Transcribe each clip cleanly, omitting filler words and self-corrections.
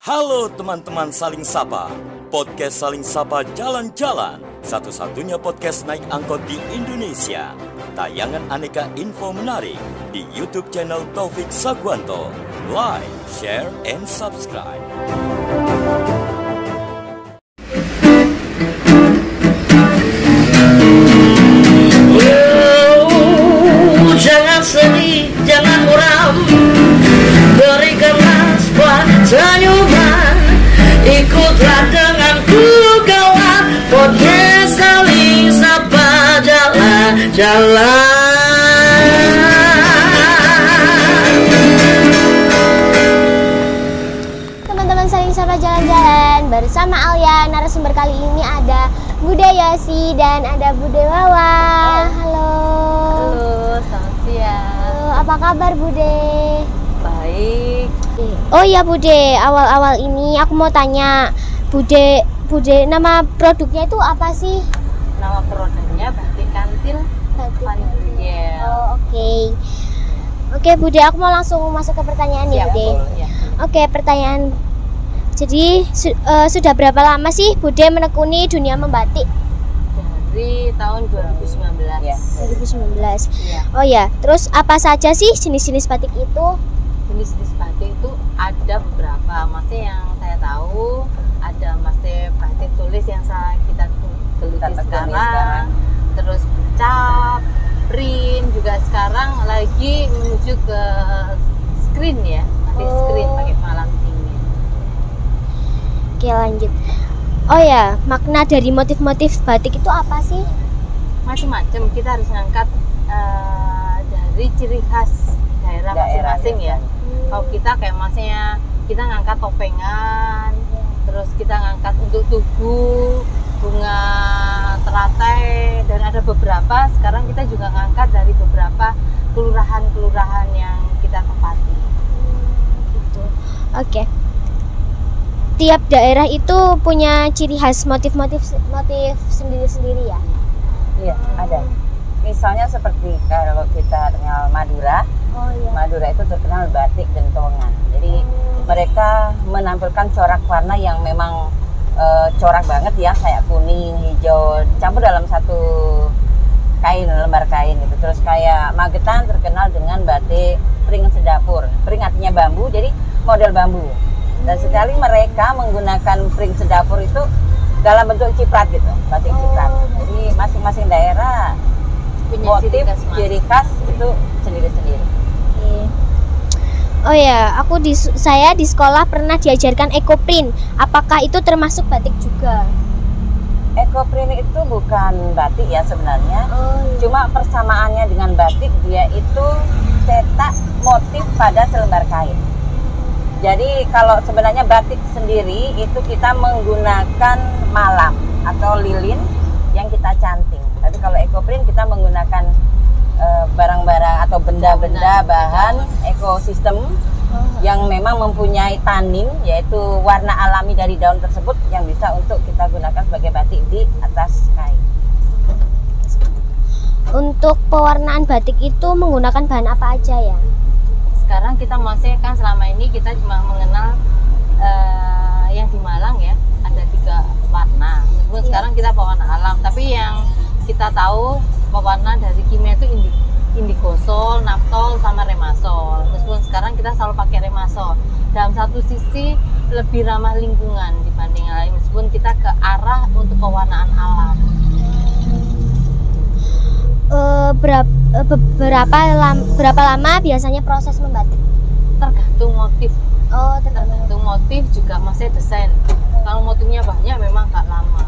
Halo teman-teman Saling Sapa, podcast Saling Sapa Jalan-Jalan, satu-satunya podcast naik angkot di Indonesia. Tayangan aneka info menarik di YouTube channel Taufik Sagwanto. Like, share, and subscribe. Jangan sedih, jangan muram, berikanlah sebuah senyuman. Ikutlah denganku kawan, podcast Saling Sapa Jalan-Jalan. Teman-teman Saling Sapa Jalan-Jalan, bersama Alia. Narasumber kali ini ada Bude Yosi dan ada Bude Wawa. Halo. Selamat siang. Halo, apa kabar Bude? Baik. Oh iya Bude, awal-awal ini aku mau tanya, Bude nama produknya itu apa sih? Nama produknya Batik Kantil Vanigel. Oh oke Bude, aku mau langsung masuk ke pertanyaan nih Bude. Ya. Oke, pertanyaan. Jadi sudah berapa lama sih Bude menekuni dunia membatik? Dari tahun 2019. Ya. 2019. Ya. Oh ya, terus apa saja sih jenis-jenis batik itu? Jenis-jenis batik itu ada beberapa. Masih yang saya tahu ada masih batik tulis yang kita geluti sekarang. Terus cap, print juga sekarang lagi menuju ke screen ya. Batik screen pakai malam dingin. Oke, lanjut. Oh ya, makna dari motif-motif batik itu apa sih? Macam-macam, kita harus ngangkat dari ciri khas daerah masing-masing ya. Kalau kita kayak maksudnya kita ngangkat topengan, terus kita ngangkat untuk tugu, bunga teratai, dan ada beberapa sekarang kita juga ngangkat dari beberapa kelurahan-kelurahan yang kita tempati. Gitu. Oke. Tiap daerah itu punya ciri khas motif sendiri-sendiri ya? Iya, ada. Misalnya seperti kalau kita kenal Madura, Madura itu terkenal batik dentongan. Jadi mereka menampilkan corak warna yang memang corak banget ya, kayak kuning, hijau, campur dalam satu kain, lembar kain gitu. Terus kayak Magetan terkenal dengan batik pring sedapur. Pring artinya bambu, jadi model bambu. Dan sekali mereka menggunakan pring sedapur itu dalam bentuk ciprat gitu, batik ciprat. Jadi masing-masing daerah Punya motif ciri khas itu sendiri-sendiri. Oke. Oh ya, saya di sekolah pernah diajarkan ekoprint. Apakah itu termasuk batik juga? Ekoprint itu bukan batik ya sebenarnya. Iya. Cuma persamaannya dengan batik, dia itu cetak motif pada selembar kain. Jadi kalau sebenarnya batik sendiri itu kita menggunakan malam atau lilin yang kita canting. Tapi kalau ekoprint kita menggunakan barang-barang atau benda-benda bahan ekosistem yang memang mempunyai tanin, yaitu warna alami dari daun tersebut yang bisa untuk kita gunakan sebagai batik di atas kain. Untuk pewarnaan batik itu menggunakan bahan apa aja ya? Sekarang kita masih kan selama ini kita cuma mengenal yang di Malang ya, ada 3 warna. Meskipun sekarang kita pewarna alam, tapi yang kita tahu pewarna dari kimia itu indigosol, naptol, sama remasol. Meskipun sekarang kita selalu pakai remasol. Dalam satu sisi lebih ramah lingkungan dibanding yang lain, meskipun kita ke arah untuk pewarnaan alam. Berapa lama biasanya proses membatik? Tergantung motif. Oh, Tergantung motif juga masih desain. Kalau motifnya banyak memang nggak lama.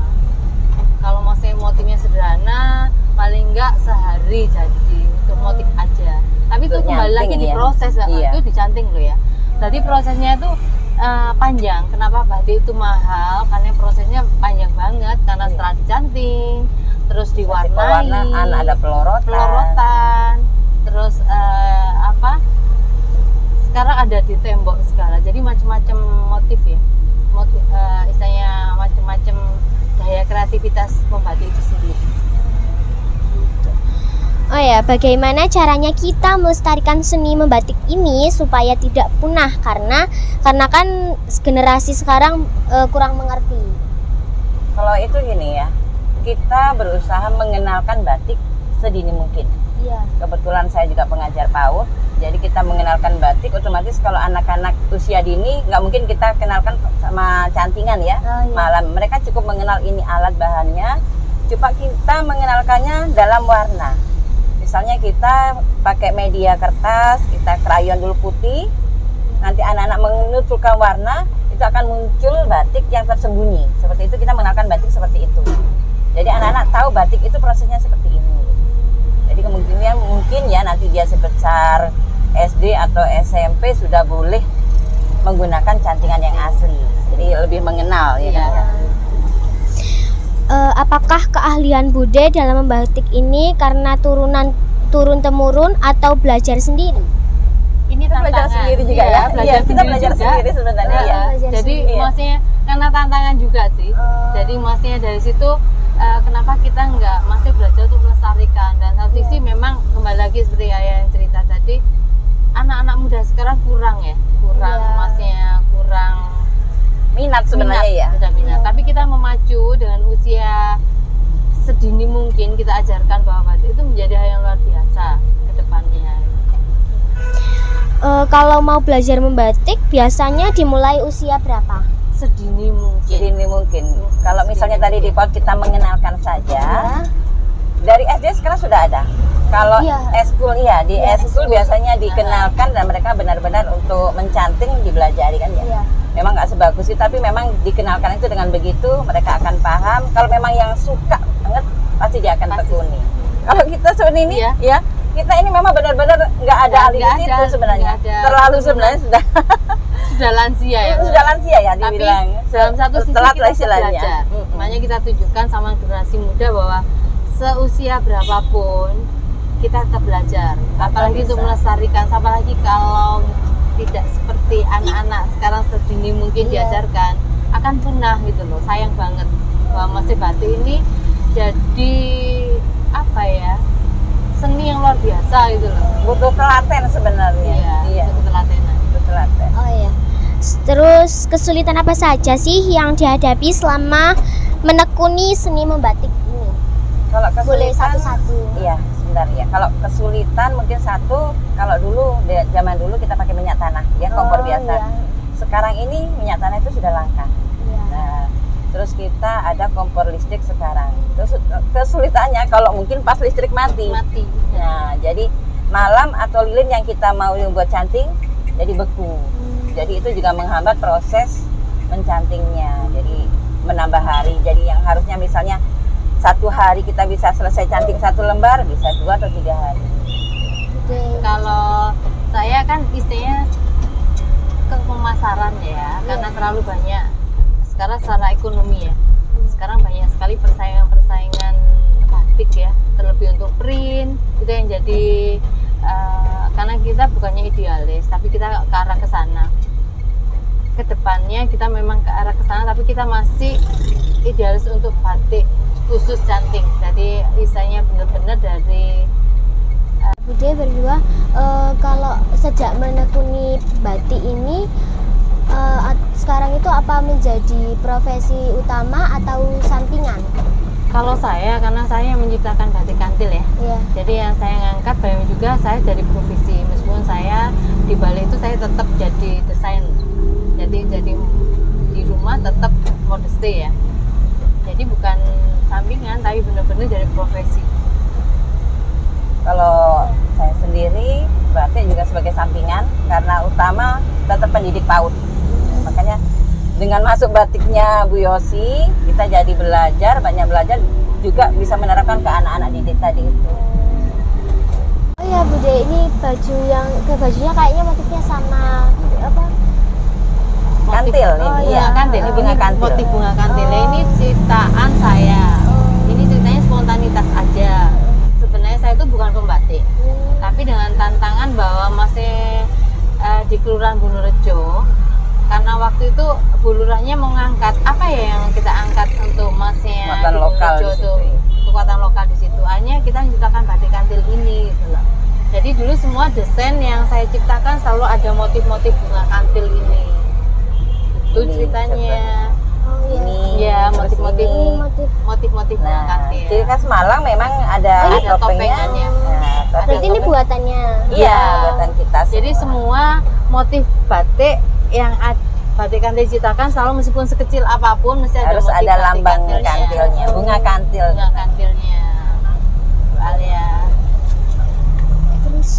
Kalau masih motifnya sederhana, paling nggak sehari jadi untuk motif aja. Tapi itu kembali lagi di proses, itu dicanting loh ya. Jadi prosesnya itu panjang. Kenapa batik itu mahal? Karena prosesnya panjang banget. Karena setelah dicanting, terus diwarnai, Pewarnaan, ada pelorotan, terus sekarang ada di tembok segala. Jadi macam-macam motif ya. Istilahnya macam-macam gaya kreativitas membatik itu sendiri. Oh ya, ya, bagaimana caranya kita melestarikan seni membatik ini supaya tidak punah, karena kan generasi sekarang kurang mengerti. Kalau itu gini ya, kita berusaha mengenalkan batik sedini mungkin. Iya. Kebetulan saya juga pengajar PAUD, jadi kita mengenalkan batik. Otomatis kalau anak-anak usia dini nggak mungkin kita kenalkan sama cantingan ya. Oh, iya. Malah mereka cukup mengenal ini alat bahannya, cuma kita mengenalkannya dalam warna. Misalnya kita pakai media kertas, kita krayon dulu putih, nanti anak-anak menuturkan warna, itu akan muncul batik yang tersembunyi. Seperti itu kita mengenalkan batik seperti itu. Jadi anak-anak tahu batik itu prosesnya seperti ini. Jadi kemungkinan mungkin ya nanti dia sebesar SD atau SMP sudah boleh menggunakan cantingan yang asli. Jadi lebih mengenal ya. Kan? Apakah keahlian Bude dalam membatik ini karena turun temurun atau belajar sendiri? Ini kita belajar sendiri juga ya. Iya, kita belajar sendiri sebenarnya ya. Jadi maksudnya karena tantangan juga sih. Jadi maksudnya dari situ kenapa kita nggak masih belajar untuk melestarikan, dan satu sisi memang kembali lagi seperti ayah yang cerita tadi, anak-anak muda sekarang kurang maksudnya kurang minat sebenarnya minat. Tapi kita memacu dengan usia sedini mungkin, kita ajarkan bahwa batik itu menjadi hal yang luar biasa ke depannya. Kalau mau belajar membatik biasanya dimulai usia berapa? Sedini mungkin. Kalau misalnya tadi di PAUD kita mengenalkan saja, dari SD sekarang sudah ada. Kalau eskul di eskul biasanya dikenalkan dan mereka benar-benar untuk mencanting dibelajari kan ya. Memang nggak sebagus itu, tapi memang dikenalkan itu dengan begitu mereka akan paham. Kalau memang yang suka banget pasti dia akan tekuni. Kalau kita seperti ini ya, kita ini memang benar-benar nggak ada ahli di situ sebenarnya. Terlalu sebenarnya sudah lansia ya. Sudah lansia ya dibilang. Tapi dalam satu sisi kita belajar. Makanya kita tunjukkan sama generasi muda bahwa seusia berapapun kita tetap belajar. Apalagi untuk melestarikan, apalagi kalau tidak seperti anak-anak sekarang sedini mungkin diajarkan, akan punah gitu loh. Sayang banget bahwa masih batik ini jadi apa ya, seni yang luar biasa gitu loh. Butuh telaten sebenarnya. Iya. Butuh telaten. Oh iya. Terus kesulitan apa saja sih yang dihadapi selama menekuni seni membatik ini? Kalau kesulitan, boleh satu-satu. Iya, sebentar ya. Kalau kesulitan mungkin satu, kalau dulu zaman dulu kita pakai minyak tanah ya, kompor biasa. Iya. Sekarang ini minyak tanah itu sudah langka. Iya. Nah, terus kita ada kompor listrik sekarang. Terus kesulitannya kalau mungkin pas listrik mati. Nah, jadi malam atau lilin yang kita mau buat canting jadi beku. Jadi itu juga menghambat proses mencantingnya. Jadi menambah hari. Jadi yang harusnya misalnya 1 hari kita bisa selesai canting 1 lembar, bisa 2 atau 3 hari. Kalau saya kan istilahnya ke pemasaran ya, karena terlalu banyak sekarang secara ekonomi ya. Sekarang banyak sekali persaingan batik ya, terlebih untuk print itu yang jadi karena kita bukannya idealis, tapi kita ke arah ke sana. Kedepannya kita memang ke arah ke sana, tapi kita masih idealis untuk batik khusus canting. Jadi istilahnya benar-benar dari Bude berdua kalau sejak menekuni batik ini sekarang itu apa menjadi profesi utama atau sampingan? Kalau saya, karena saya yang menciptakan batik kantil ya. Jadi yang saya ngangkat bayang juga saya dari profesi, meskipun saya di Bali itu saya tetap jadi desain. Jadi di rumah tetap modeste ya. Jadi bukan sampingan, tapi benar-benar dari profesi. Kalau saya sendiri batik juga sebagai sampingan, karena utama tetap pendidik PAUD. Makanya dengan masuk batiknya Bu Yosi, kita jadi banyak belajar juga bisa menerapkan ke anak-anak didik tadi itu. Oh ya Bude, ini bajunya kayaknya motifnya sama apa? Kantil ini. Kantil. Ini bunga kantil. Motif bunga kantil. Ini ciptaan saya. Ini ceritanya spontanitas aja. Sebenarnya saya itu bukan pembatik. Tapi dengan tantangan bahwa masih di Kelurahan Bonorejo, karena waktu itu bulurannya mau ngangkat apa ya yang kita angkat untuk masnya muatan lokal itu kekuatan lokal di situ. Akhirnya kita menciptakan batik kantil ini gitu loh. Jadi dulu semua desain yang saya ciptakan selalu ada motif-motif bunga kantil ini. Itu ceritanya. Ini Ya, terus motif-motif ini. motif-motif bunga Nah, kantil. ciri khas Malang memang ada Ada topengnya. topengannya. Nah, Berarti ini buatannya. Iya, Iya. buatan kita. Jadi semua motif batik yang batik kantil diciptakan selalu meskipun sekecil apapun mesti harus motif ada batik lambang kantilnya, bunga kantil. bunga kantilnya. Alia. Terus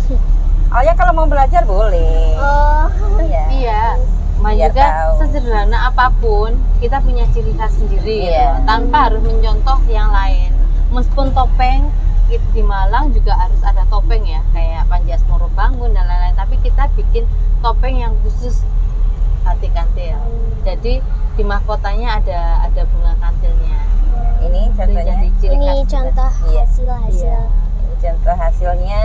Alia kalau mau belajar boleh. oh, Iya. Iya. Biar Juga tahu. sesederhana apapun kita punya ciri khas sendiri Iya. gitu, tanpa harus mencontoh yang lain. Meskipun topeng di Malang juga harus ada topeng ya, kayak Panji Asmoro Bangun dan lain-lain. Tapi kita bikin topeng yang khusus batik kantil. Jadi di mahkotanya ada bunga kantilnya. Ini Itu contohnya. jadi ciri ini khas kita. contoh Iya. hasil. Iya. Ini contoh hasilnya.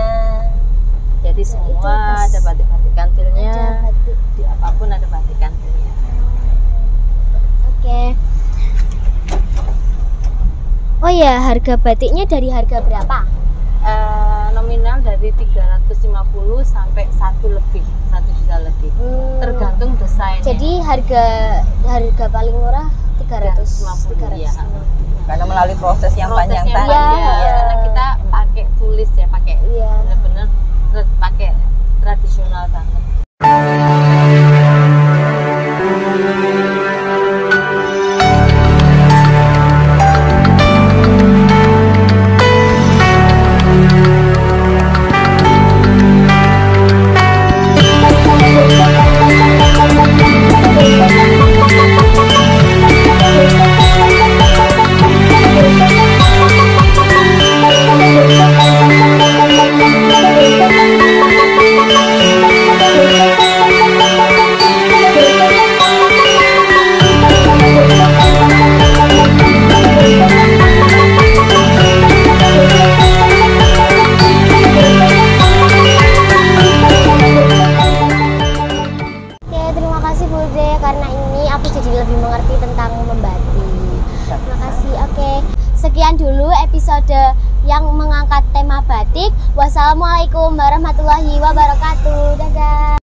Jadi itu semua khas. ada batik-batik kantilnya. Ada batik. Di apapun ada batik kantilnya. Oke. Oh ya, harga batiknya dari harga berapa? Nominal dari 350 sampai 1 juta lebih. Tergantung desainnya. Jadi harga paling murah 350. 350, ya. Karena melalui proses yang panjang prosesnya tadi. panjang, Iya. karena kita pakai tulis ya, pakai Iya. bener-bener pakai tradisional banget. Ya, terima kasih Bude, karena ini aku jadi lebih mengerti tentang membatik. Terima kasih. Oke, sekian dulu episode yang mengangkat tema batik. Wassalamualaikum warahmatullahi wabarakatuh. Dadah.